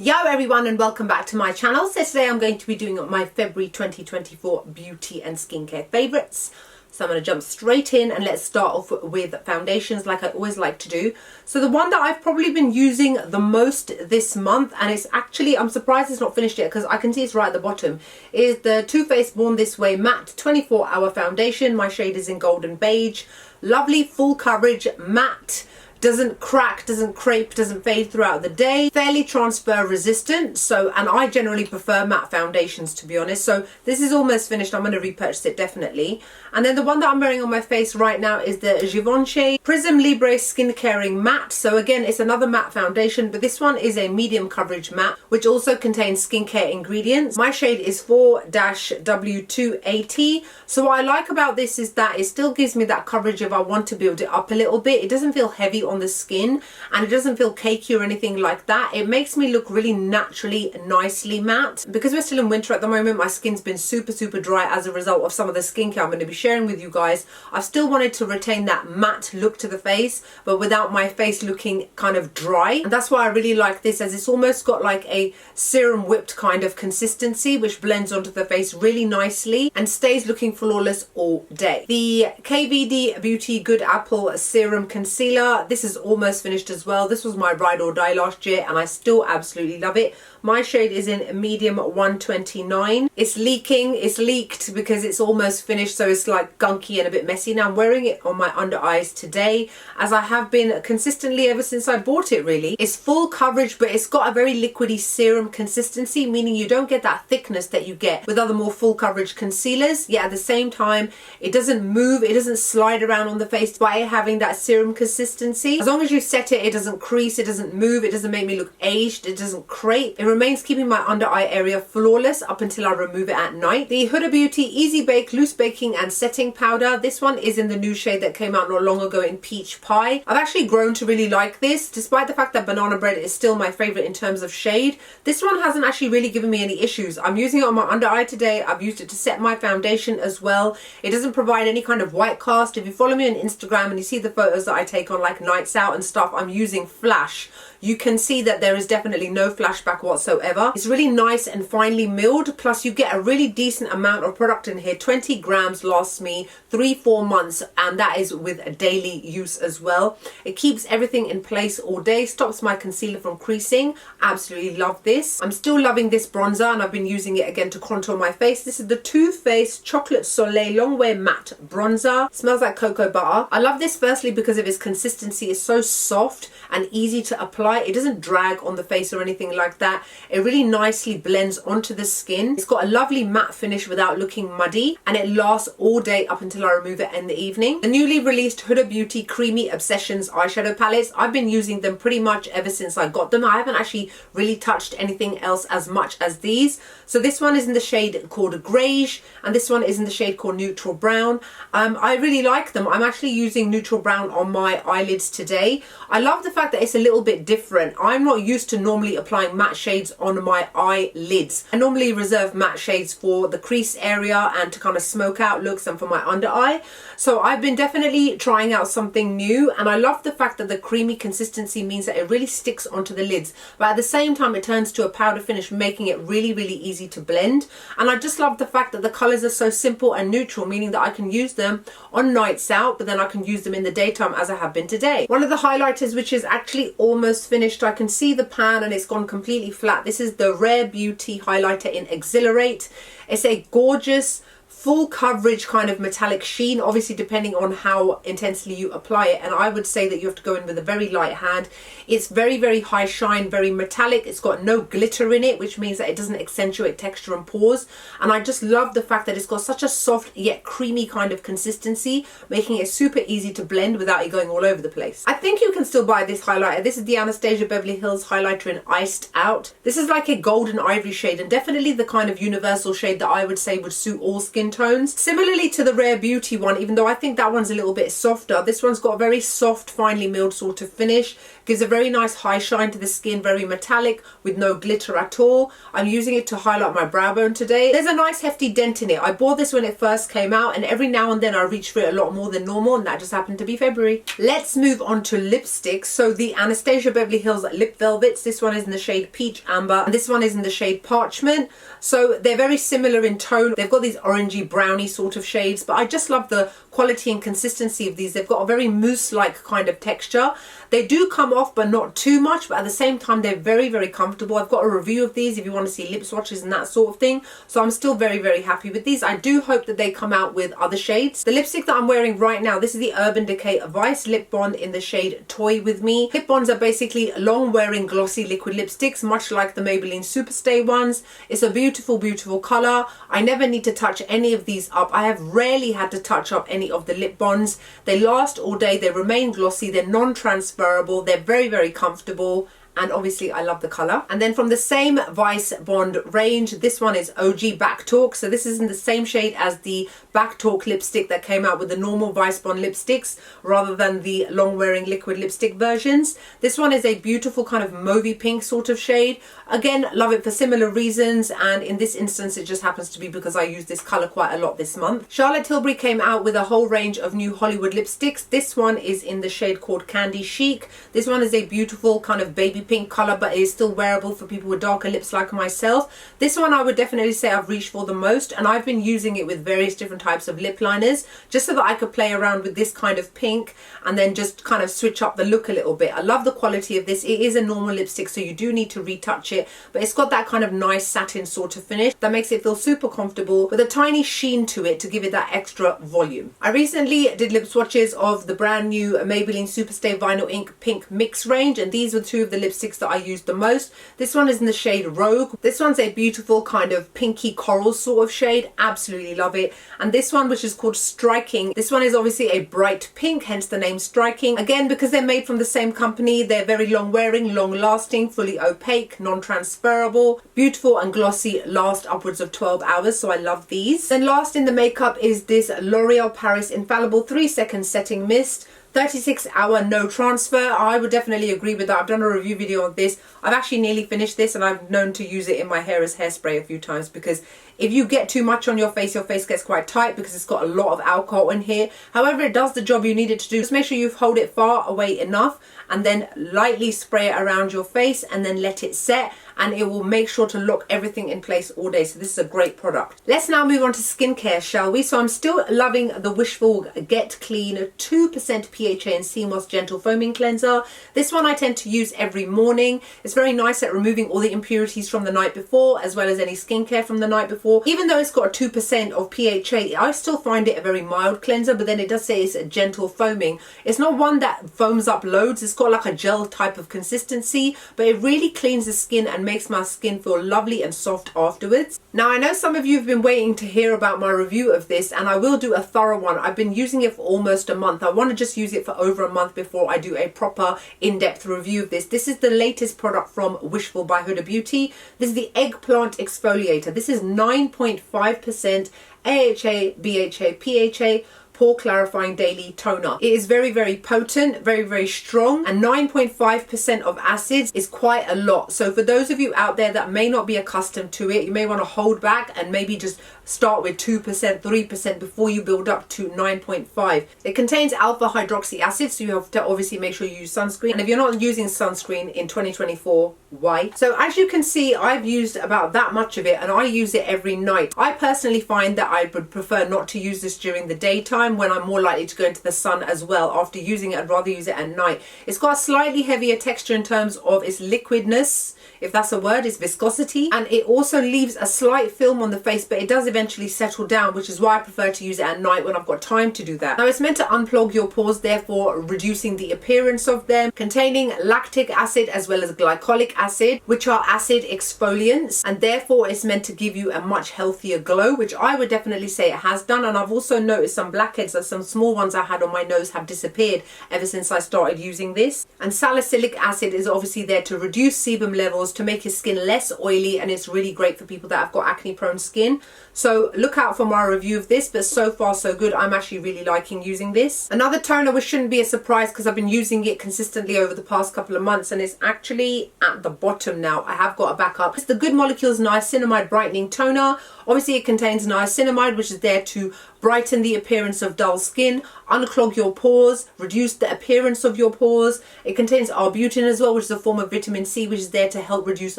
Yo everyone, and welcome back to my channel. So today I'm going to be doing my February 2024 beauty and skincare favourites. So I'm going to jump straight in and let's start off with foundations like I always like to do. So the one that I've probably been using the most this month, and it's actually, I'm surprised it's not finished yet because I can see it's right at the bottom, is the Too Faced Born This Way Matte 24-Hour Foundation. My shade is in Golden Beige. Lovely full coverage matte. Doesn't crack, doesn't crepe, doesn't fade throughout the day. Fairly transfer resistant. And I generally prefer matte foundations, to be honest. So this is almost finished. I'm going to repurchase it definitely. And then the one that I'm wearing on my face right now is the GIVENCHY Prisme Libre Skin Caring Matte. So again, it's another matte foundation, but this one is a medium coverage matte, which also contains skincare ingredients. My shade is 4-W280. So what I like about this is that it still gives me that coverage if I want to build it up a little bit. It doesn't feel heavy on the skin and it doesn't feel cakey or anything like that. It makes me look really naturally, nicely matte. Because we're still in winter at the moment, my skin's been super dry as a result of some of the skincare I'm going to be sharing with you guys. I still wanted to retain that matte look to the face, but without my face looking kind of dry. And that's why I really like this, as it's almost got like a serum whipped kind of consistency, which blends onto the face really nicely and stays looking flawless all day. The KVD Beauty Good Apple Serum Concealer. This is almost finished as well. This was my ride or die last year and I still absolutely love it. My shade is in medium 129. It's leaking, it's leaked because it's almost finished, so it's like gunky and a bit messy. Now I'm wearing it on my under eyes today, as I have been consistently ever since I bought it really. It's full coverage, but it's got a very liquidy serum consistency, meaning you don't get that thickness that you get with other more full coverage concealers. Yet at the same time, it doesn't move, it doesn't slide around on the face by having that serum consistency. As long as you set it, it doesn't crease, it doesn't move, it doesn't make me look aged, it doesn't crepe. It remains keeping my under eye area flawless up until I remove it at night. The Huda Beauty Easy Bake Loose Baking and Setting Powder. This one is in the new shade that came out not long ago in Peach Pie. I've actually grown to really like this, despite the fact that Banana Bread is still my favourite in terms of shade. This one hasn't actually really given me any issues. I'm using it on my under eye today. I've used it to set my foundation as well. It doesn't provide any kind of white cast. If you follow me on Instagram and you see the photos that I take on like nights out and stuff, I'm using flash. You can see that there is definitely no flashback whatsoever. It's really nice and finely milled, plus you get a really decent amount of product in here. 20 grams lasts me 3-4 months, and that is with a daily use as well. It keeps everything in place all day, stops my concealer from creasing. Absolutely love this. I'm still loving this bronzer and I've been using it again to contour my face. This is the Too Faced Chocolate Soleil Longwear Matte Bronzer. Smells like cocoa butter. I love this firstly because of its consistency. It's so soft and easy to apply. It doesn't drag on the face or anything like that. It really nicely blends onto the skin. It's got a lovely matte finish without looking muddy, and it lasts all day up until I remove it in the evening. The newly released Huda Beauty Creamy Obsessions eyeshadow palettes. I've been using them pretty much ever since I got them. I haven't actually really touched anything else as much as these. So this one is in the shade called Griege and this one is in the shade called Neutral Brown. I really like them. I'm actually using Neutral Brown on my eyelids today. I love the fact that it's a little bit different. I'm not used to normally applying matte shades on my eyelids. I normally reserve matte shades for the crease area and to kind of smoke out looks and for my under eye. So I've been definitely trying out something new, and I love the fact that the creamy consistency means that it really sticks onto the lids, but at the same time it turns to a powder finish, making it really easy to blend. And I just love the fact that the colours are so simple and neutral, meaning that I can use them on nights out, but then I can use them in the daytime as I have been today. One of the highlighters, which is actually almost finished, I can see the pan and it's gone completely flat. This is the Rare Beauty highlighter in Exhilarate. It's a gorgeous full coverage kind of metallic sheen, obviously depending on how intensely you apply it, and I would say that you have to go in with a very light hand. It's very high shine, very metallic. It's got no glitter in it, which means that it doesn't accentuate texture and pores, and I just love the fact that it's got such a soft yet creamy kind of consistency, making it super easy to blend without it going all over the place. I think you can still buy this highlighter. This is the Anastasia Beverly Hills highlighter in Iced Out. This is like a golden ivory shade and definitely the kind of universal shade that I would say would suit all skin tones. Similarly to the Rare Beauty one, even though I think that one's a little bit softer, this one's got a very soft, finely milled sort of finish. Gives a very nice high shine to the skin, very metallic with no glitter at all. I'm using it to highlight my brow bone today. There's a nice hefty dent in it. I bought this when it first came out, and every now and then I reach for it a lot more than normal, and that just happened to be February. Let's move on to lipsticks. So the Anastasia Beverly Hills Lip Velvets. This one is in the shade Peach Amber, and this one is in the shade Parchment. So they're very similar in tone. They've got these orangey browny sort of shades, but I just love the quality and consistency of these. They've got a very mousse-like kind of texture. They do come off, but not too much, but at the same time they're very, very comfortable. I've got a review of these if you want to see lip swatches and that sort of thing, so I'm still very, very happy with these. I do hope that they come out with other shades. The lipstick that I'm wearing right now, this is the Urban Decay Vice Lip Bond in the shade Toy With Me. Lip bonds are basically long wearing glossy liquid lipsticks, much like the Maybelline Superstay ones. It's a beautiful, beautiful color. I never need to touch any of these up. I have rarely had to touch up any of the lip bonds. They last all day, they remain glossy, they're non-transferable, they're very, very comfortable, and obviously I love the color. And then from the same Vice Bond range, this one is OG Back Talk. So this is in the same shade as the Back Talk lipstick that came out with the normal Vice Bond lipsticks rather than the long wearing liquid lipstick versions. This one is a beautiful kind of mauvey pink sort of shade. Again, love it for similar reasons, and in this instance it just happens to be because I use this color quite a lot this month. Charlotte Tilbury came out with a whole range of new Hollywood lipsticks. This one is in the shade called Candy Chic. This one is a beautiful kind of baby pink color, but it is still wearable for people with darker lips like myself. This one I would definitely say I've reached for the most, and I've been using it with various different types of lip liners just so that I could play around with this kind of pink and then just kind of switch up the look a little bit. I love the quality of this. It is a normal lipstick, so you do need to retouch it, but it's got that kind of nice satin sort of finish that makes it feel super comfortable with a tiny sheen to it to give it that extra volume. I recently did lip swatches of the brand new Maybelline Superstay Vinyl Ink Pink Mix range, and these were two of the lipsticks that I used the most. This one is in the shade Rogue. This one's a beautiful kind of pinky coral sort of shade. Absolutely love it. And this one, which is called Striking, this one is obviously a bright pink, hence the name Striking. Again, because they're made from the same company, they're very long wearing, long lasting, fully opaque, non-transferable, beautiful and glossy, last upwards of 12 hours, so I love these. Then last in the makeup is this L'Oreal Paris Infallible 3-Second Setting Mist. 36-hour no transfer. I would definitely agree with that. I've done a review video on this. I've actually nearly finished this, and I've known to use it in my hair as hairspray a few times, because if you get too much on your face gets quite tight because it's got a lot of alcohol in here. However, it does the job you need it to do. Just make sure you hold it far away enough and then lightly spray it around your face and then let it set, and it will make sure to lock everything in place all day. So this is a great product. Let's now move on to skincare, shall we? So I'm still loving the Wishful Get Clean 2% PHA and Sea Moss Gentle Foaming Cleanser. This one I tend to use every morning. It's very nice at removing all the impurities from the night before, as well as any skincare from the night before. Even though it's got 2% of PHA, I still find it a very mild cleanser, but then it does say it's a gentle foaming. It's not one that foams up loads. It's got like a gel type of consistency, but it really cleans the skin and makes my skin feel lovely and soft afterwards. Now, I know some of you have been waiting to hear about my review of this, and I will do a thorough one. I've been using it for almost a month. I want to just use it for over a month before I do a proper in-depth review of this. This is the latest product from Wishful by Huda Beauty. This is the Eggplant Exfoliator. This is 9.5% AHA, BHA, PHA, Pore Clarifying Daily Toner. It is very, very potent, very, very strong, and 9.5% of acids is quite a lot. So for those of you out there that may not be accustomed to it, you may want to hold back and maybe just start with 2%, 3% before you build up to 9.5. It contains alpha hydroxy acid, so you have to obviously make sure you use sunscreen. And if you're not using sunscreen in 2024, why? So as you can see, I've used about that much of it, and I use it every night. I personally find that I would prefer not to use this during the daytime when I'm more likely to go into the sun as well. After using it, I'd rather use it at night. It's got a slightly heavier texture in terms of its liquidness, if that's a word, its viscosity, and it also leaves a slight film on the face, but it does eventually settle down, which is why I prefer to use it at night when I've got time to do that. Now, it's meant to unclog your pores, therefore reducing the appearance of them, containing lactic acid as well as glycolic acid, which are acid exfoliants, and therefore it's meant to give you a much healthier glow, which I would definitely say it has done. And I've also noticed some blackheads, that some small ones I had on my nose have disappeared ever since I started using this. And salicylic acid is obviously there to reduce sebum levels, oils to make your skin less oily, and it's really great for people that have got acne prone skin. So look out for my review of this, but so far so good. I'm actually really liking using this. Another toner which shouldn't be a surprise because I've been using it consistently over the past couple of months, and it's actually at the bottom now. I have got a backup. It's the Good Molecules Niacinamide Brightening Toner. Obviously it contains niacinamide, which is there to brighten the appearance of dull skin, unclog your pores, reduce the appearance of your pores. It contains arbutin as well, which is a form of vitamin C, which is there to help reduce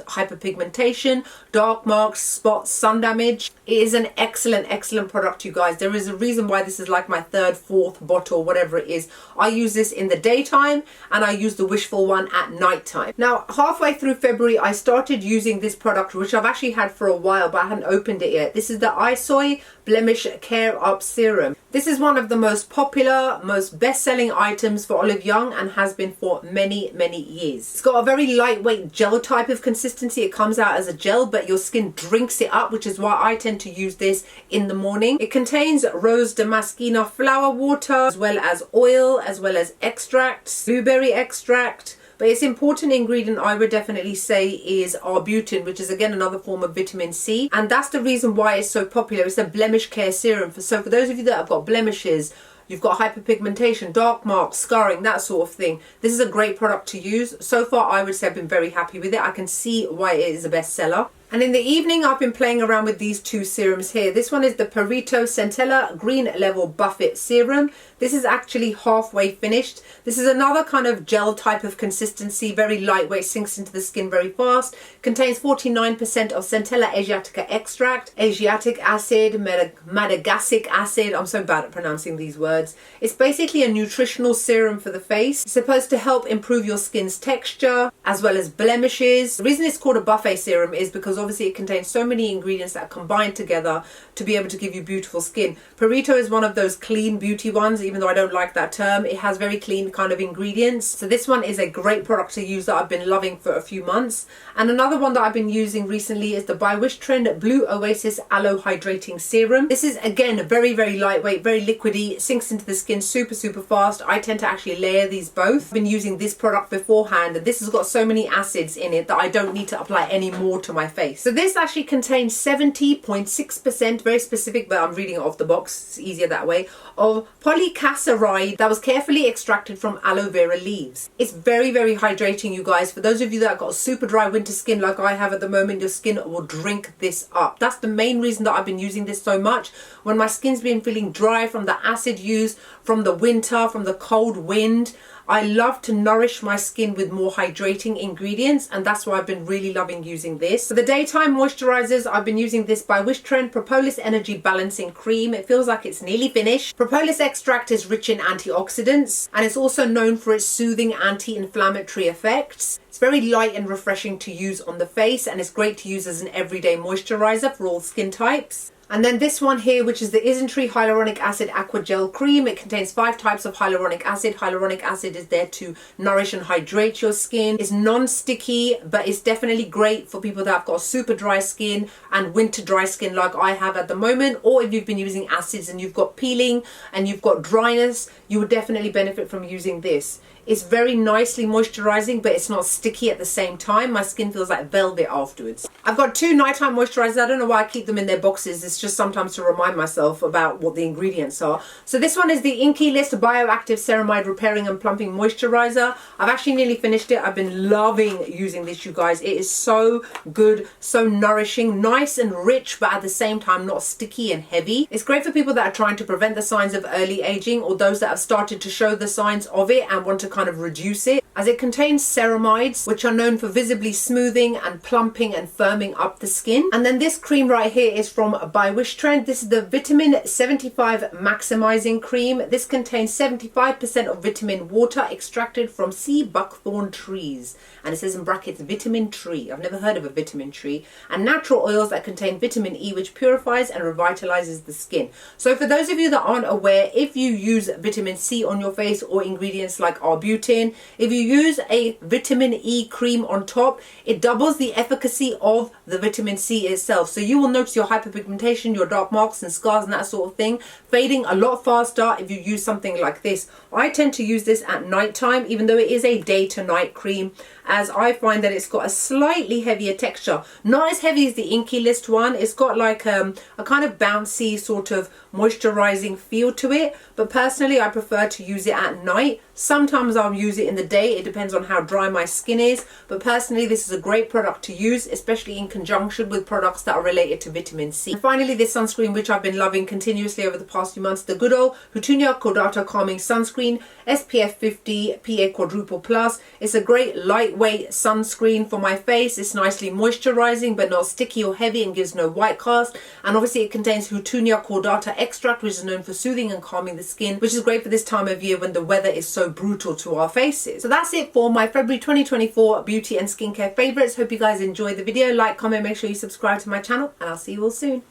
hyperpigmentation, dark marks, spots, sun damage. It is an excellent product, you guys. There is a reason why this is like my third, fourth bottle, whatever it is. I use this in the daytime and I use the Wishful one at nighttime. Now, halfway through February, I started using this product, which I've actually had for a while, but I hadn't opened it yet. This is the Eyeshadow Blemish Care Up Serum. This is one of the most popular, most best-selling items for Olive Young and has been for many years. It's got a very lightweight gel type of consistency. It comes out as a gel, but your skin drinks it up, which is why I tend to use this in the morning. It contains Rose Damascena flower water, as well as oil, as well as extracts, blueberry extract. But its important ingredient, I would definitely say, is arbutin, which is again another form of vitamin C. And that's the reason why it's so popular. It's a blemish care serum. So for those of you that have got blemishes, you've got hyperpigmentation, dark marks, scarring, that sort of thing, this is a great product to use. So far, I would say I've been very happy with it. I can see why it is a bestseller. And in the evening, I've been playing around with these two serums here. This one is the Perito Centella Green Level Buffet Serum. This is actually halfway finished. This is another kind of gel type of consistency, very lightweight, sinks into the skin very fast. Contains 49% of Centella Asiatica extract, Asiatic acid, Madagascar acid. I'm so bad at pronouncing these words. It's basically a nutritional serum for the face. It's supposed to help improve your skin's texture as well as blemishes. The reason it's called a buffet serum is because obviously it contains so many ingredients that combine together to be able to give you beautiful skin. Perito is one of those clean beauty ones, even though I don't like that term. It has very clean kind of ingredients. So this one is a great product to use that I've been loving for a few months. And another one that I've been using recently is the By Wish Trend Blue Oasis Aloe Hydrating Serum. This is again very lightweight, very liquidy, sinks into the skin super fast. I tend to actually layer these both. I've been using this product beforehand, and this has got so many acids in it that I don't need to apply any more to my face. So this actually contains 70.6%, very specific, but I'm reading it off the box, it's easier that way, of polysaccharide that was carefully extracted from aloe vera leaves. It's very hydrating, you guys. For those of you that have got super dry winter skin like I have at the moment, your skin will drink this up. That's the main reason that I've been using this so much. When my skin's been feeling dry from the acid use, from the winter, from the cold wind, I love to nourish my skin with more hydrating ingredients, and that's why I've been really loving using this. For the daytime moisturizers, I've been using this By Wish Trend Propolis Energy Balancing Cream. It feels like it's nearly finished. Propolis extract is rich in antioxidants, and it's also known for its soothing anti-inflammatory effects. It's very light and refreshing to use on the face, and it's great to use as an everyday moisturizer for all skin types. And then this one here, which is the Isntree Hyaluronic Acid Aqua Gel Cream. It contains 5 types of hyaluronic acid. Hyaluronic acid is there to nourish and hydrate your skin. It's non-sticky, but it's definitely great for people that have got super dry skin and winter dry skin like I have at the moment. Or if you've been using acids and you've got peeling and you've got dryness, you would definitely benefit from using this. It's very nicely moisturizing, but it's not sticky at the same time. My skin feels like velvet afterwards. I've got 2 nighttime moisturizers. I don't know why I keep them in their boxes. It's just sometimes to remind myself about what the ingredients are. So this one is the Inky List Bioactive Ceramide Repairing and Plumping Moisturizer. I've actually nearly finished it. I've been loving using this, you guys. It is so good, so nourishing, nice and rich, but at the same time not sticky and heavy. It's great for people that are trying to prevent the signs of early aging, or those that have started to show the signs of it and want to kind of reduce it, as it contains ceramides, which are known for visibly smoothing and plumping and firming up the skin. And then this cream right here is from By Wish Trend. This is the Vitamin 75 Maximizing Cream. This contains 75% of vitamin water extracted from sea buckthorn trees, and it says in brackets vitamin tree. I've never heard of a vitamin tree. And natural oils that contain vitamin E, which purifies and revitalizes the skin. So for those of you that aren't aware, if you use vitamin C on your face or ingredients like arbutin, if you use a vitamin E cream on top, it doubles the efficacy of the vitamin C itself. So you will notice your hyperpigmentation, your dark marks and scars and that sort of thing fading a lot faster if you use something like this. I tend to use this at night time, even though it is a day to night cream, as I find that it's got a slightly heavier texture. Not as heavy as the Inky List one. It's got like a kind of bouncy sort of moisturizing feel to it, but personally I prefer to use it at night. Sometimes I'll use it in the day, it depends on how dry my skin is, but personally this is a great product to use, especially in conjunction with products that are related to vitamin C. And finally, this sunscreen, which I've been loving continuously over the past few months, the good old Huda Cordata Calming Sunscreen SPF 50 PA Quadruple Plus. It's a great lightweight sunscreen for my face. It's nicely moisturizing but not sticky or heavy and gives no white cast, and obviously it contains Huda Cordata extract, which is known for soothing and calming the skin, which is great for this time of year when the weather is so brutal to our faces. So that's it for my February 2024 beauty and skincare favorites. Hope you guys enjoyed the video. Like, comment, make sure you subscribe to my channel, and I'll see you all soon.